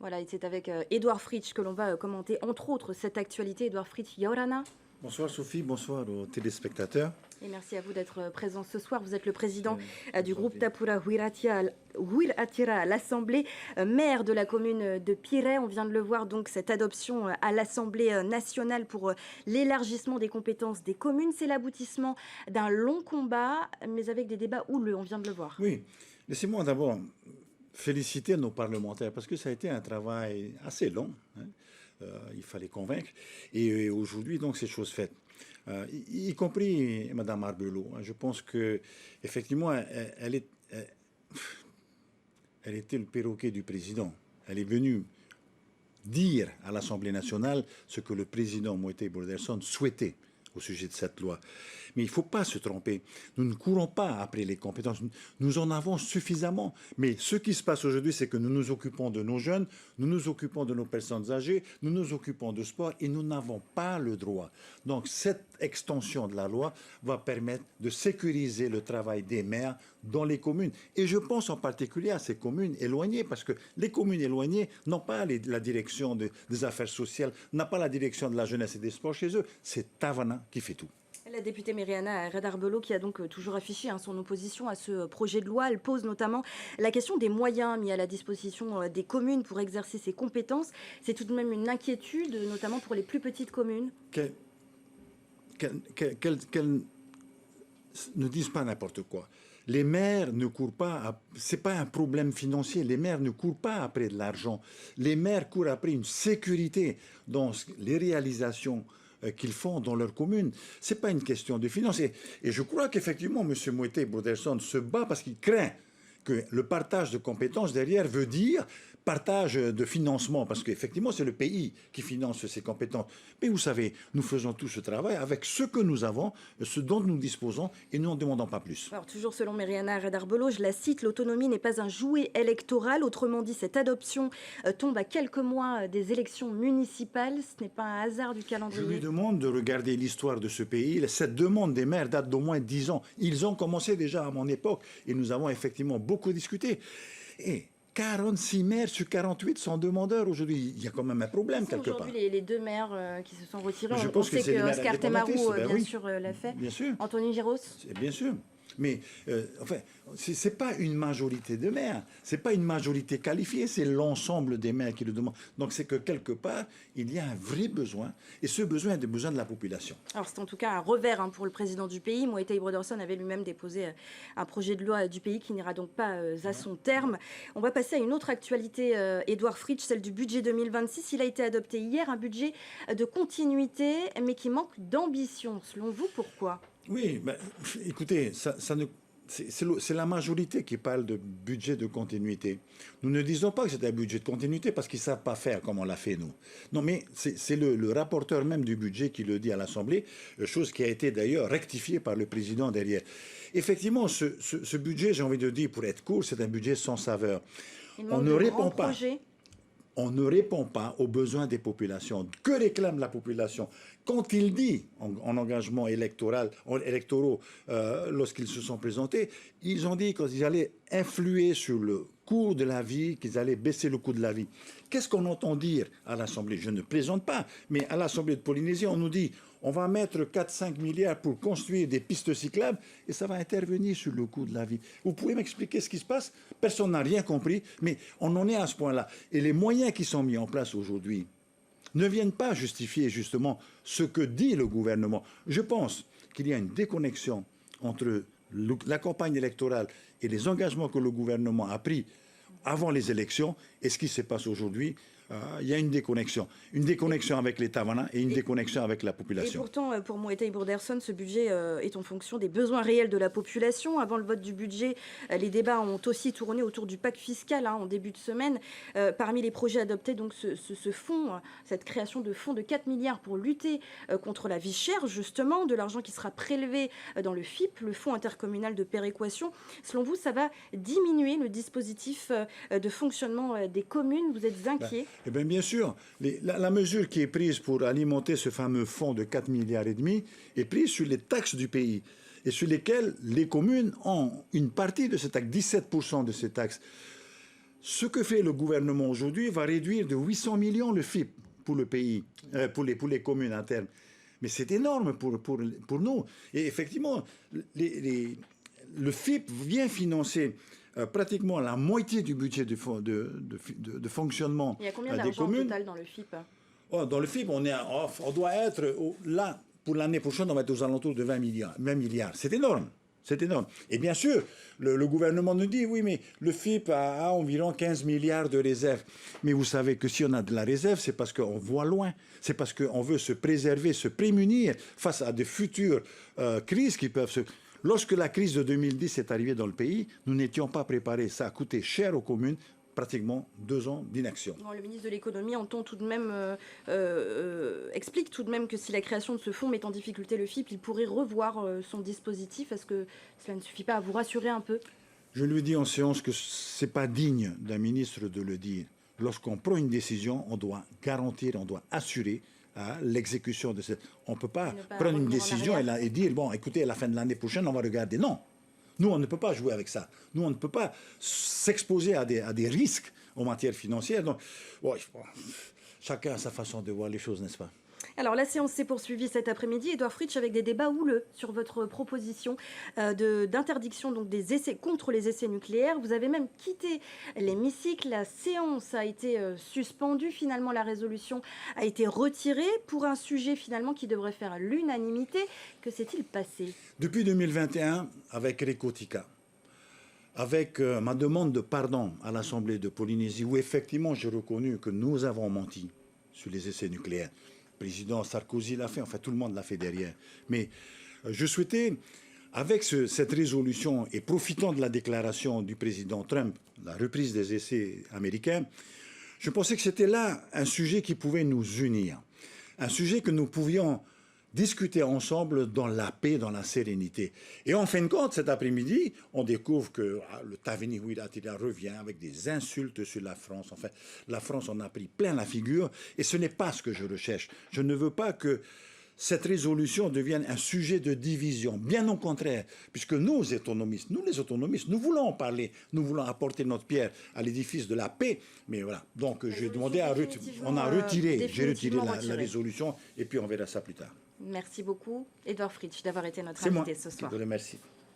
Voilà, et c'est avec Édouard Fritsch que l'on va commenter entre autres cette actualité. Édouard Fritsch, Yorana. Bonsoir Sophie, bonsoir aux téléspectateurs. Et merci à vous d'être présent ce soir. Vous êtes le président du groupe Gentil. Tapura Huirattira à l'Assemblée, maire de la commune de Pirée. On vient de le voir, donc cette adoption à l'Assemblée nationale pour l'élargissement des compétences des communes. C'est l'aboutissement d'un long combat, mais avec des débats houleux, on vient de le voir. Oui, laissez-moi d'abord féliciter nos parlementaires parce que ça a été un travail assez long. Hein. Il fallait convaincre. Et aujourd'hui, donc, c'est chose faite. Y compris Mme Arbelot. Je pense que effectivement, elle était le perroquet du président. Elle est venue dire à l'Assemblée nationale ce que le président Moïse Bourderson souhaitait au sujet de cette loi. Mais il ne faut pas se tromper. Nous ne courons pas après les compétences. Nous en avons suffisamment. Mais ce qui se passe aujourd'hui, c'est que nous nous occupons de nos jeunes, nous nous occupons de nos personnes âgées, nous nous occupons de sport et nous n'avons pas le droit. Donc cette extension de la loi va permettre de sécuriser le travail des maires dans les communes. Et je pense en particulier à ces communes éloignées, parce que les communes éloignées n'ont pas la direction des affaires sociales, n'ont pas la direction de la jeunesse et des sports chez eux. C'est Tavana qui fait tout. La députée Myriana Redarbelot, qui a donc toujours affiché son opposition à ce projet de loi, elle pose notamment la question des moyens mis à la disposition des communes pour exercer ces compétences. C'est tout de même une inquiétude, notamment pour les plus petites communes. Qu'elles ne disent pas n'importe quoi. Les maires ne courent pas, c'est pas un problème financier, les maires ne courent pas après de l'argent. Les maires courent après une sécurité dans les réalisations qu'ils font dans leur commune. Ce n'est pas une question de finance. Et je crois qu'effectivement, M. Moïse Bourderson se bat parce qu'il craint que le partage de compétences derrière veut dire partage de financement, parce qu'effectivement, c'est le pays qui finance ces compétences. Mais vous savez, nous faisons tout ce travail avec ce que nous avons, ce dont nous disposons, et nous n'en demandons pas plus. Alors, toujours selon Myriana Redarbelot, je la cite, l'autonomie n'est pas un jouet électoral. Autrement dit, cette adoption tombe à quelques mois des élections municipales. Ce n'est pas un hasard du calendrier. Je lui demande de regarder l'histoire de ce pays. Cette demande des maires date d'au moins 10 ans. Ils ont commencé déjà à mon époque, et nous avons effectivement beaucoup discuté. Et 46 maires sur 48 sont demandeurs aujourd'hui. Il y a quand même un problème quelque part. Aujourd'hui, les deux maires qui se sont retirés, on sait que Oscar Temarou, bien oui. sûr, l'a fait. Bien sûr. Anthony Giros. Bien sûr. Mais enfin, ce n'est pas une majorité de maires, ce n'est pas une majorité qualifiée, c'est l'ensemble des maires qui le demandent. Donc c'est que quelque part, il y a un vrai besoin, et ce besoin est le besoin de la population. Alors c'est en tout cas un revers pour le président du pays. Moïse Bourderson avait lui-même déposé un projet de loi du pays qui n'ira donc pas à son terme. On va passer à une autre actualité, Édouard Fritsch, celle du budget 2026. Il a été adopté hier, un budget de continuité, mais qui manque d'ambition. Selon vous, pourquoi ? Oui, ben, écoutez, c'est la majorité qui parle de budget de continuité. Nous ne disons pas que c'est un budget de continuité parce qu'ils ne savent pas faire comme on l'a fait, nous. Non, mais c'est le rapporteur même du budget qui le dit à l'Assemblée, chose qui a été d'ailleurs rectifiée par le président derrière. Effectivement, ce budget, j'ai envie de dire, pour être court, c'est un budget sans saveur. On ne répond pas. On ne répond pas aux besoins des populations. Que réclame la population? Quand il dit, en engagement électoraux, lorsqu'ils se sont présentés, ils ont dit qu'ils allaient influer sur le coût de la vie, qu'ils allaient baisser le coût de la vie. Qu'est-ce qu'on entend dire à l'Assemblée? Je ne plaisante pas, mais à l'Assemblée de Polynésie, on nous dit on va mettre 4-5 milliards pour construire des pistes cyclables et ça va intervenir sur le coût de la vie. Vous pouvez m'expliquer ce qui se passe? Personne n'a rien compris, mais on en est à ce point-là. Et les moyens qui sont mis en place aujourd'hui ne viennent pas justifier justement ce que dit le gouvernement. Je pense qu'il y a une déconnexion entre la campagne électorale et les engagements que le gouvernement a pris avant les élections et ce qui se passe aujourd'hui. Il y a une déconnexion avec les Tavanans et une déconnexion avec la population. Et pourtant, pour Moïse Bourderson, ce budget est en fonction des besoins réels de la population. Avant le vote du budget, les débats ont aussi tourné autour du pacte fiscal en début de semaine. Parmi les projets adoptés, donc ce fonds, cette création de fonds de 4 milliards pour lutter contre la vie chère, justement, de l'argent qui sera prélevé dans le FIP, le Fonds intercommunal de péréquation. Selon vous, ça va diminuer le dispositif de fonctionnement des communes? Vous êtes inquiet? Eh bien, bien sûr, la mesure qui est prise pour alimenter ce fameux fonds de 4,5 milliards est prise sur les taxes du pays et sur lesquelles les communes ont une partie de ces taxes, 17% de ces taxes. Ce que fait le gouvernement aujourd'hui va réduire de 800 millions le FIP pour le pays, pour les communes à terme. Mais c'est énorme pour nous. Et effectivement, le FIP vient financer pratiquement la moitié du budget de fonctionnement Il y a combien des d'argent au communes. total dans le FIP? Oh, dans le FIP, on doit être là, pour l'année prochaine, on va être aux alentours de 20 milliards. C'est énorme. C'est énorme. Et bien sûr, le gouvernement nous dit, oui, mais le FIP a environ 15 milliards de réserves. Mais vous savez que si on a de la réserve, c'est parce qu'on voit loin. C'est parce qu'on veut se préserver, se prémunir face à de futures crises qui peuvent se... Lorsque la crise de 2010 est arrivée dans le pays, nous n'étions pas préparés. Ça a coûté cher aux communes, pratiquement 2 ans d'inaction. Bon, le ministre de l'économie entend tout de même, explique tout de même que si la création de ce fonds met en difficulté le FIP, il pourrait revoir son dispositif. Est-ce que cela ne suffit pas à vous rassurer un peu? Je lui dis en séance que ce n'est pas digne d'un ministre de le dire. Lorsqu'on prend une décision, on doit garantir, on doit assurer l'exécution de cette... On ne peut pas prendre une décision et dire, bon, écoutez, à la fin de l'année prochaine, on va regarder. Non. Nous, on ne peut pas jouer avec ça. Nous, on ne peut pas s'exposer à des risques en matière financière. Donc, ouais, chacun a sa façon de voir les choses, n'est-ce pas? Alors, la séance s'est poursuivie cet après-midi, Édouard Fritch, avec des débats houleux sur votre proposition d'interdiction des essais contre les essais nucléaires. Vous avez même quitté l'hémicycle. La séance a été suspendue. Finalement, la résolution a été retirée pour un sujet finalement qui devrait faire l'unanimité. Que s'est-il passé? Depuis 2021, avec Recotica, avec ma demande de pardon à l'Assemblée de Polynésie, où effectivement j'ai reconnu que nous avons menti sur les essais nucléaires. Le président Sarkozy l'a fait, enfin tout le monde l'a fait derrière. Mais je souhaitais, avec cette résolution et profitant de la déclaration du président Trump, la reprise des essais américains, je pensais que c'était là un sujet qui pouvait nous unir, un sujet que nous pouvions discuter ensemble dans la paix, dans la sérénité. Et en fin de compte, cet après-midi, on découvre que le Tavini Huiraatira revient avec des insultes sur la France. Enfin, la France en a pris plein la figure et ce n'est pas ce que je recherche. Je ne veux pas que cette résolution devienne un sujet de division. Bien au contraire, puisque nous, les autonomistes, nous voulons en parler, nous voulons apporter notre pierre à l'édifice de la paix. Mais voilà, donc j'ai demandé à j'ai retiré la résolution et puis on verra ça plus tard. Merci beaucoup, Édouard Fritch, d'avoir été notre invité ce soir. Je te remercie.